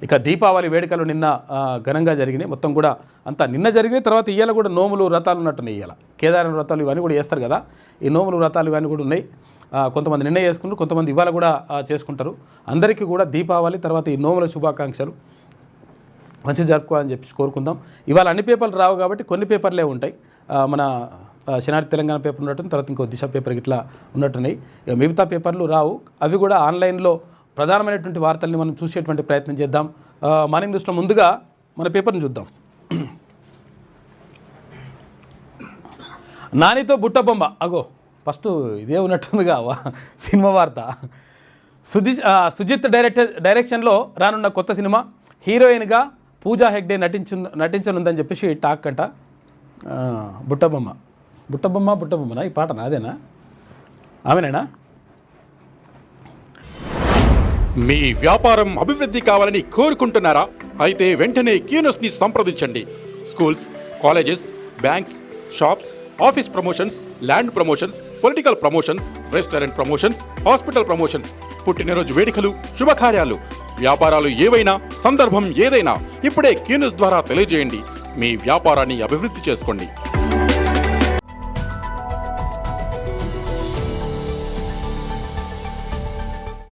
ఇక దీపావళి వేడుకలు నిన్న ఘనంగా జరిగినాయి. మొత్తం కూడా అంతా నిన్న జరిగినాయి. తర్వాత ఇవాళ కూడా నోములు వ్రతాలు ఉన్నట్టున్నాయి. ఇవాళ కేదారం వ్రతాలు ఇవన్నీ కూడా చేస్తారు కదా, ఈ నోములు వ్రతాలు ఇవన్నీ కూడా ఉన్నాయి. కొంతమంది నిన్న చేసుకుంటారు, కొంతమంది ఇవాళ కూడా చేసుకుంటారు. అందరికీ కూడా దీపావళి తర్వాత ఈ నోముల శుభాకాంక్షలు మంచిగా జరుపుకోవాలని చెప్పి కోరుకుందాం. ఇవాళ అన్ని పేపర్లు రావు కాబట్టి కొన్ని పేపర్లే ఉంటాయి. మన శనార్థి తెలంగాణ పేపర్ ఉన్నట్టు, తర్వాత ఇంకో దిశ పేపర్ ఇట్లా ఉన్నట్టున్నాయి. ఇక మిగతా పేపర్లు రావు. అవి కూడా ఆన్లైన్లో ప్రధానమైనటువంటి వార్తల్ని మనం చూసేటువంటి ప్రయత్నం చేద్దాం. మార్నింగ్ న్యూస్లో ముందుగా మన పేపర్ని చూద్దాం. నానితో బుట్టబొమ్మ, అగో ఫస్ట్ ఇదే ఉన్నట్టుందిగా సినిమా వార్త. సుజిత్ డైరెక్షన్లో రానున్న కొత్త సినిమా, హీరోయిన్గా పూజా హెగ్డే నటించనుందని చెప్పేసి టాక్ అంట. బుట్టబొమ్మనా ఈ పాటనా? అదేనా? ఆమెనేనా? మీ వ్యాపారం అభివృద్ధి కావాలని కోరుకుంటున్నారా? అయితే వెంటనే క్యూనస్ని సంప్రదించండి. Schools, colleges, banks, shops, office promotions, land promotions, political promotions, restaurant promotions, hospital promotions, పుట్టినరోజు వేడుకలు, శుభకార్యాలు, వ్యాపారాలు ఏవైనా, సందర్భం ఏదైనా ఇప్పుడే క్యూనస్ ద్వారా తెలియజేయండి. మీ వ్యాపారాన్ని అభివృద్ధి చేసుకోండి.